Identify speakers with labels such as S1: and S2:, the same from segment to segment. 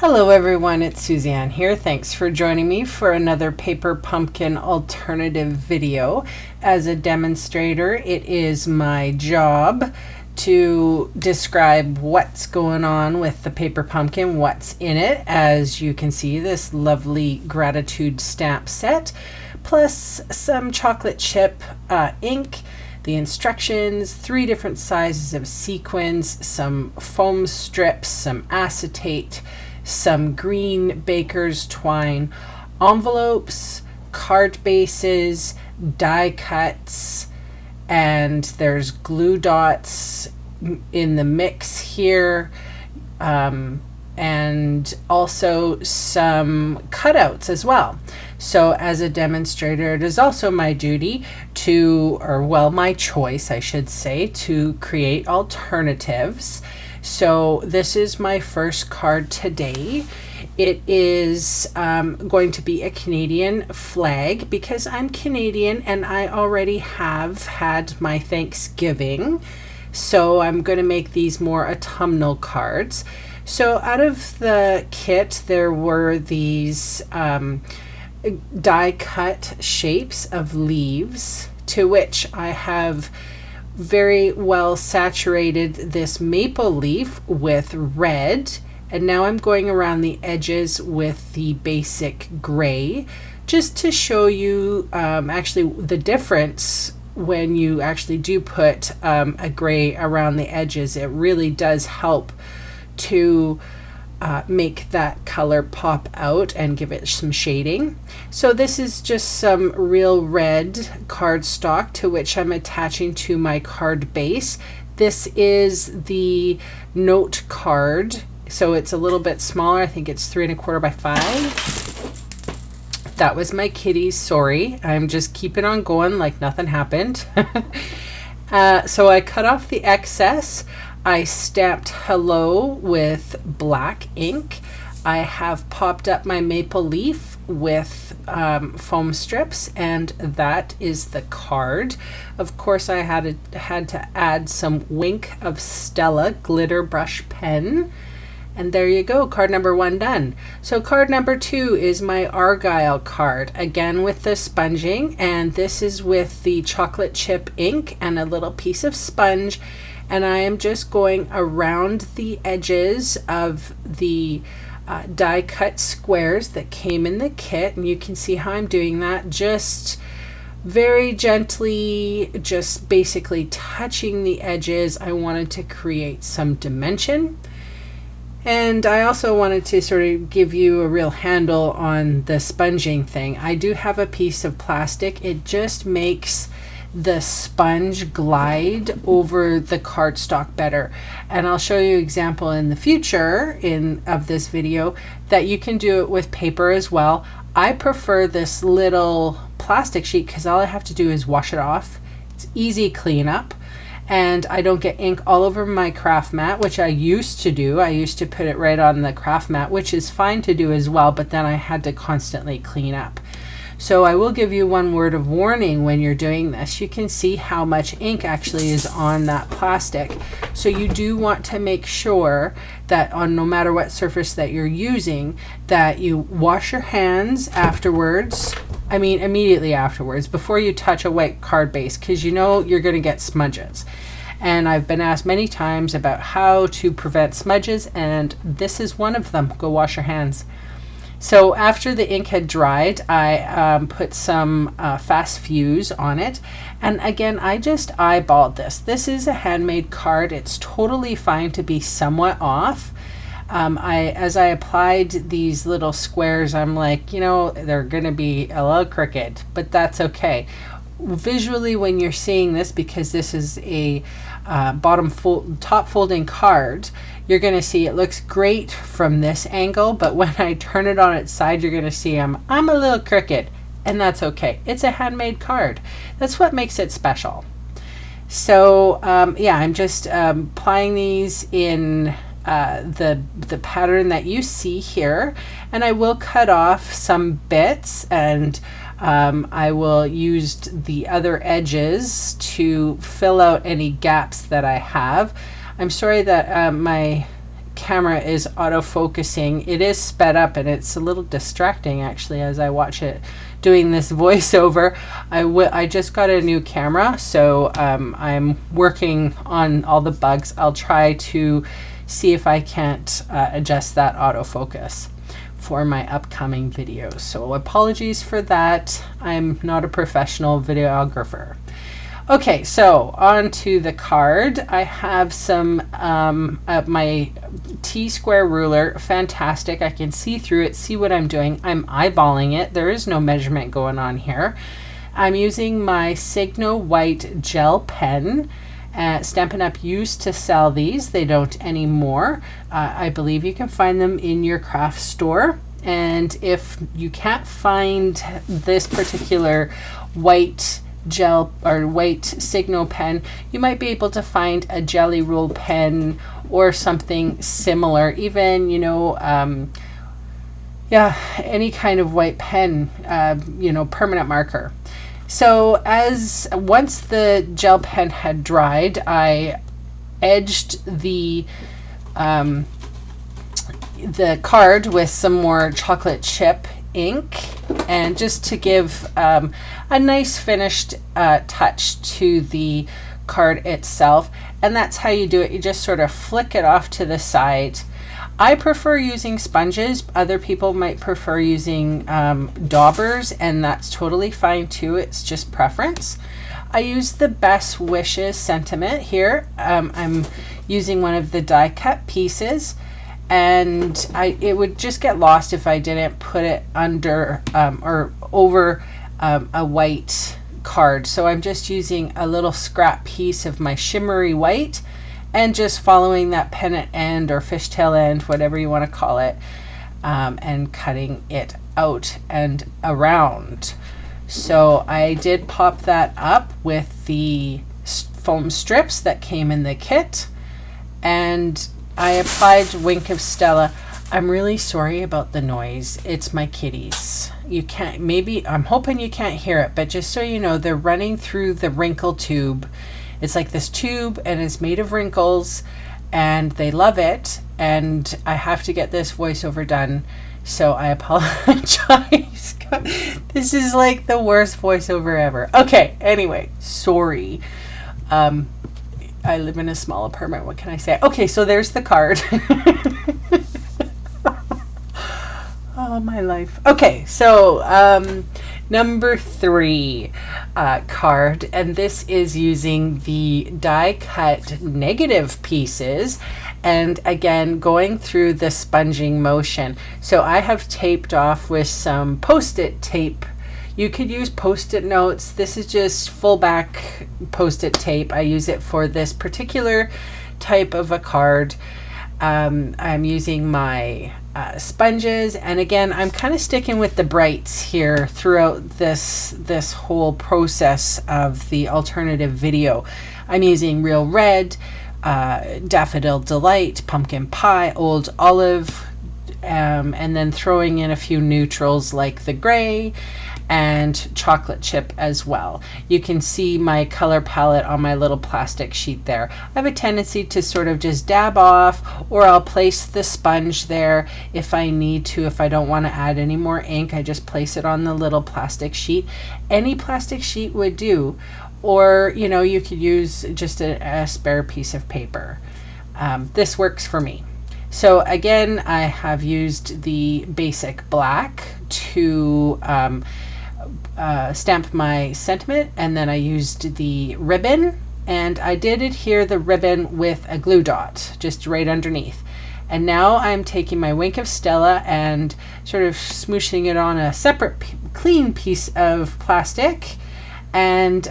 S1: Hello everyone, it's Suzanne here. Thanks for joining me for another paper pumpkin alternative video. As a demonstrator, it is my job to describe what's going on with the paper pumpkin, what's in it. As you can see, this lovely gratitude stamp set, plus some chocolate chip ink, the instructions, 3 different sizes of sequins, some foam strips, some acetate, some green baker's twine, envelopes, card bases, die cuts, and there's glue dots in the mix here, and also some cutouts as well. So as a demonstrator, it is also my duty to, or well, my choice, I should say, to create alternatives. So this is my first card today. It is going to be a Canadian flag because I'm Canadian and I already have had my Thanksgiving. So I'm going to make these more autumnal cards. So out of the kit, there were these die cut shapes of leaves, to which I have very well saturated this maple leaf with red, and now I'm going around the edges with the basic gray just to show you actually the difference when you actually do put a gray around the edges. It really does help to make that color pop out and give it some shading. So this is just some real red cardstock to which I'm attaching to my card base. This is the note card, so it's a little bit smaller. I think it's 3 1/4 by 5. That was my kitty, sorry. I'm just keeping on going like nothing happened. So I cut off the excess. I stamped hello with black ink. I have popped up my maple leaf with foam strips, and that is the card. Of course, I had to add some Wink of Stella glitter brush pen. And there you go, card number 1 done. So card number 2 is my Argyle card, again with the sponging, and this is with the chocolate chip ink and a little piece of sponge. And I am just going around the edges of the die cut squares that came in the kit, and you can see how I'm doing that, just very gently, just basically touching the edges. I wanted to create some dimension, and I also wanted to sort of give you a real handle on the sponging thing. I do have a piece of plastic. It just makes the sponge glide over the cardstock better, and I'll show you an example in the future of this video that you can do it with paper as well. I prefer this little plastic sheet because all I have to do is wash it off. It's easy cleanup, and I don't get ink all over my craft mat, which I used to do. I used to put it right on the craft mat, which is fine to do as well, but then I had to constantly clean up. So I will give you one word of warning when you're doing this. You can see how much ink actually is on that plastic. So you do want to make sure that on no matter what surface that you're using, that you wash your hands afterwards. I mean immediately afterwards, before you touch a white card base, because you know you're going to get smudges. And I've been asked many times about how to prevent smudges, and this is one of them. Go wash your hands. So after the ink had dried, I put some fast fuse on it, and again I just eyeballed this. This is a handmade card. It's totally fine to be somewhat off. As I applied these little squares, I'm like, you know, they're gonna be a little crooked, but that's okay. Visually, when you're seeing this, because this is a top folding card, you're going to see it looks great from this angle, but when I turn it on its side, you're going to see I'm a little crooked, and that's okay. It's a handmade card. That's what makes it special. So yeah, I'm just applying these in the pattern that you see here, and I will cut off some bits, and I will use the other edges to fill out any gaps that I have. I'm sorry that my camera is autofocusing. It is sped up and it's a little distracting actually as I watch it doing this voiceover. I just got a new camera, so I'm working on all the bugs. I'll try to see if I can't adjust that autofocus for my upcoming videos. So apologies for that. I'm not a professional videographer. Okay, so on to the card. I have some my T-square ruler. Fantastic. I can see through it, see what I'm doing. I'm eyeballing it. There is no measurement going on here. I'm using my Signo white gel pen. Stampin' Up used to sell these. They don't anymore. I believe you can find them in your craft store. And if you can't find this particular white gel or white Signo pen, you might be able to find a jelly roll pen or something similar. Even, you know, yeah, any kind of white pen, you know, permanent marker. So once the gel pen had dried, I edged the card with some more chocolate chip ink, and just to give a nice finished touch to the card itself. And that's how you do it. You just sort of flick it off to the side. I prefer using sponges. Other people might prefer using daubers, and that's totally fine too. It's just preference. I use the Best Wishes sentiment here. I'm using one of the die cut pieces, and it would just get lost if I didn't put it under or over a white card. So I'm just using a little scrap piece of my shimmery white and just following that pennant end or fishtail end, whatever you want to call it, and cutting it out and around. So I did pop that up with the foam strips that came in the kit, and I applied Wink of Stella. I'm really sorry about the noise. It's my kitties. You can't, maybe, I'm hoping you can't hear it, but just so you know, they're running through the wrinkle tube. It's like this tube and it's made of wrinkles, and they love it, and I have to get this voiceover done, so I apologize. This is like the worst voiceover ever. Okay, anyway, sorry. I live in a small apartment. What can I say? Okay, so there's the card. Oh, my life. Okay, so number 3 card, and this is using the die cut negative pieces, and again going through the sponging motion. So I have taped off with some post-it tape. You could use post-it notes. This is just full back post-it tape. I use it for this particular type of a card. I'm using my sponges, and again I'm kind of sticking with the brights here throughout this whole process of the alternative video. I'm using Real Red, Daffodil Delight, Pumpkin Pie, Old Olive, and then throwing in a few neutrals like the gray and chocolate chip as well. You can see my color palette on my little plastic sheet there. I have a tendency to sort of just dab off, or I'll place the sponge there if I need to. If I don't want to add any more ink, I just place it on the little plastic sheet. Any plastic sheet would do, or you know, you could use just a spare piece of paper. This works for me. So again, I have used the basic black to stamp my sentiment, and then I used the ribbon, and I did adhere the ribbon with a glue dot just right underneath. And now I'm taking my Wink of Stella and sort of smooshing it on a separate clean piece of plastic, and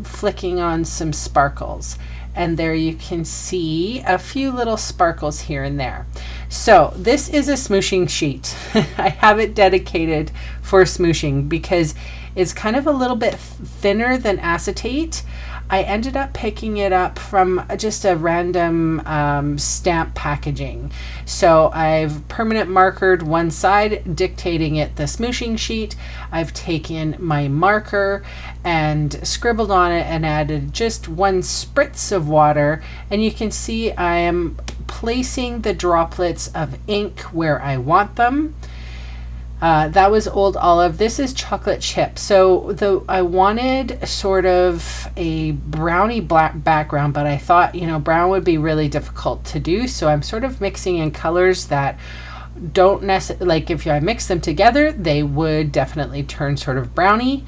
S1: flicking on some sparkles. And there you can see a few little sparkles here and there. So this is a smooshing sheet. I have it dedicated for smooshing because it's kind of a little bit thinner than acetate. I ended up picking it up from just a random stamp packaging. So I've permanent markered one side, dictating it the smooshing sheet. I've taken my marker and scribbled on it and added just one spritz of water, and you can see I am placing the droplets of ink where I want them. That was Old Olive. This is chocolate chip. So I wanted sort of a browny black background, but I thought, you know, brown would be really difficult to do. So I'm sort of mixing in colors that don't necessarily, like if I mix them together, they would definitely turn sort of browny.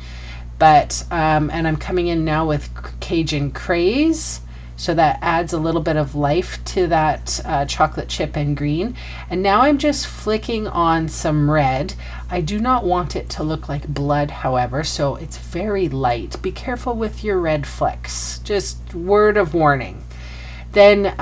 S1: But, and I'm coming in now with Cajun Craze. So that adds a little bit of life to that chocolate chip and green. And now I'm just flicking on some red. I do not want it to look like blood, however, so it's very light. Be careful with your red flecks. Just word of warning. Then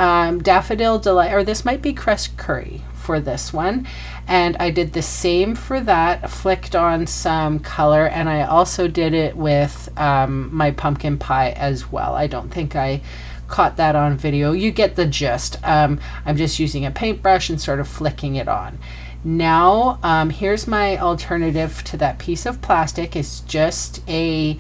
S1: Daffodil Delight, or this might be crushed curry for this one. And I did the same for that, flicked on some color, and I also did it with my pumpkin pie as well. I don't think I caught that on video. You get the gist. I'm just using a paintbrush and sort of flicking it on. Now here's my alternative to that piece of plastic. It's just a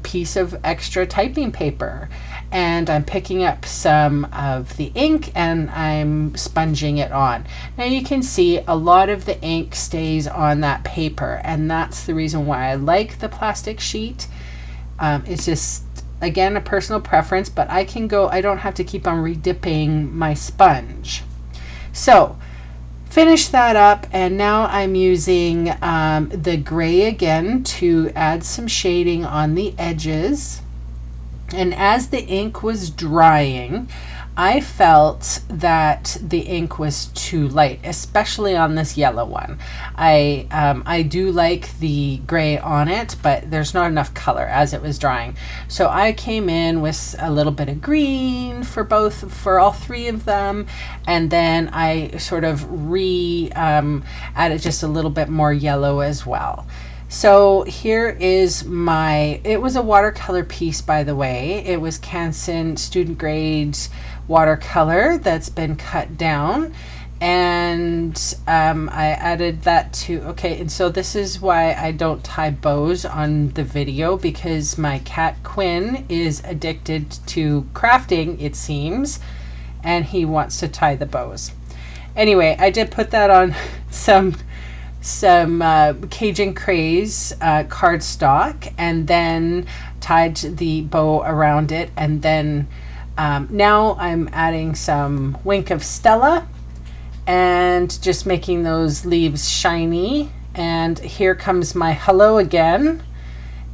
S1: piece of extra typing paper, and I'm picking up some of the ink and I'm sponging it on. Now you can see a lot of the ink stays on that paper, and that's the reason why I like the plastic sheet. It's just, again, a personal preference, but I don't have to keep on redipping my sponge. So finish that up, and now I'm using the gray again to add some shading on the edges. And as the ink was drying, I felt that the ink was too light, especially on this yellow one. I do like the gray on it, but there's not enough color as it was drying. So I came in with a little bit of green for all three of them, and then I sort of added just a little bit more yellow as well. So here is it was a watercolor piece, by the way. It was Canson student grade watercolor that's been cut down, and I added that to, okay, and so this is why I don't tie bows on the video, because my cat Quinn is addicted to crafting, it seems, and he wants to tie the bows. Anyway, I did put that on some Cajun Craze cardstock, and then tied the bow around it, and then now I'm adding some Wink of Stella and just making those leaves shiny. And here comes my hello again,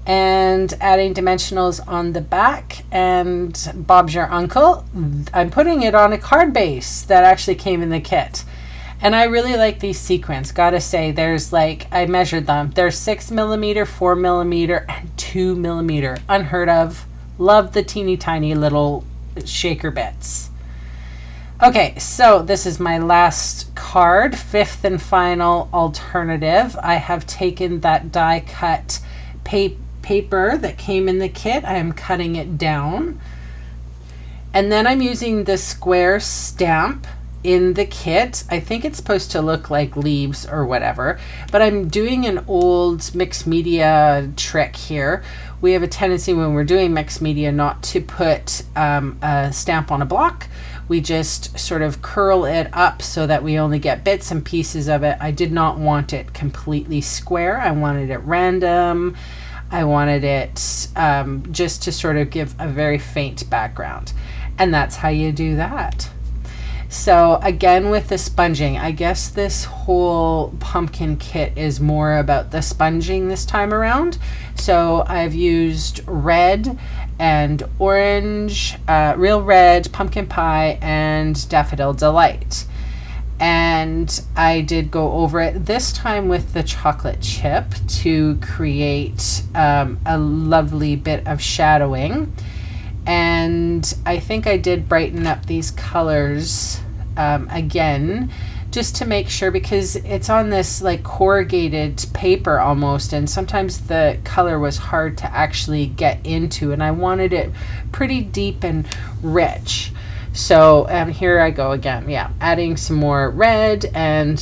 S1: and adding dimensionals on the back, and Bob's Your Uncle. I'm putting it on a card base that actually came in the kit. And I really like these sequins. Gotta say, there's I measured them. There's 6mm, 4mm, and 2mm. Unheard of. Love the teeny tiny little shaker bits. Okay, so this is my last card, fifth and final alternative. I have taken that die cut paper that came in the kit. I am cutting it down. And then I'm using the square stamp in the kit. I think it's supposed to look like leaves or whatever, but I'm doing an old mixed media trick here. We have a tendency when we're doing mixed media not to put a stamp on a block. We just sort of curl it up so that we only get bits and pieces of it. I did not want it completely square. I wanted it random. I wanted it just to sort of give a very faint background. And that's how you do that. So again, with the sponging, I guess this whole pumpkin kit is more about the sponging this time around. So I've used red and orange, real red, pumpkin pie, and Daffodil Delight. And I did go over it this time with the chocolate chip to create a lovely bit of shadowing. And I think I did brighten up these colors again just to make sure, because it's on this like corrugated paper almost, and sometimes the color was hard to actually get into, and I wanted it pretty deep and rich. So here I go again, yeah, adding some more red and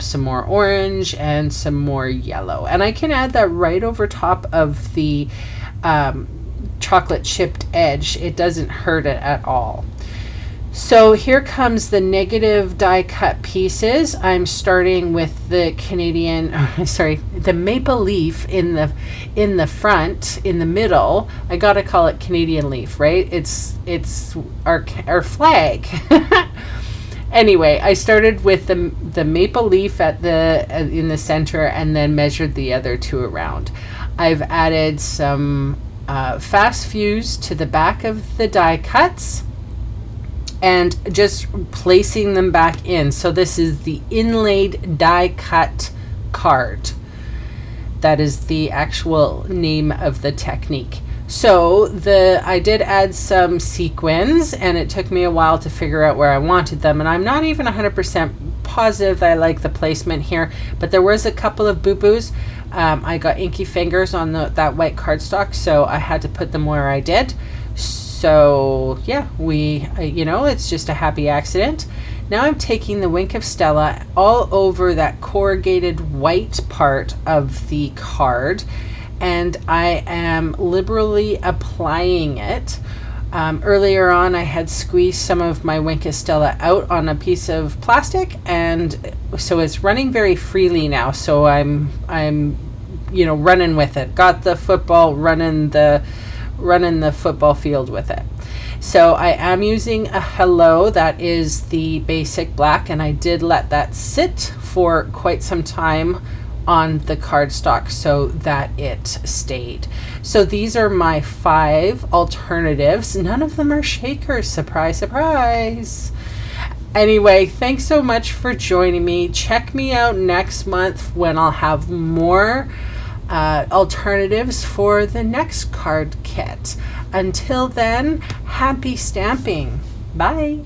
S1: some more orange and some more yellow, and I can add that right over top of the chocolate chipped edge. It doesn't hurt it at all. So here comes the negative die cut pieces. I'm starting with the the maple leaf in the front, in the middle. I gotta call it Canadian leaf, right? It's our flag. Anyway, I started with the maple leaf in the center, and then measured the other two around. I've added some fast fuse to the back of the die cuts, and just placing them back in. So this is the Inlaid Die Cut card. That is the actual name of the technique. So I did add some sequins, and it took me a while to figure out where I wanted them, and I'm not even 100% positive that I like the placement here, but there was a couple of boo-boos. I got inky fingers on that white cardstock, so I had to put them where I did. So yeah, it's just a happy accident. Now I'm taking the Wink of Stella all over that corrugated white part of the card, and I am liberally applying it. Earlier on, I had squeezed some of my Wink of Stella out on a piece of plastic, and so it's running very freely now. So I'm running with it. Got the football, running the football field with it. So I am using a hello, that is the basic black, and I did let that sit for quite some time on the cardstock so that it stayed. So these are my 5 alternatives. None of them are shakers. Surprise, surprise. Anyway, thanks so much for joining me. Check me out next month when I'll have more alternatives for the next card kit. Until then, happy stamping. Bye.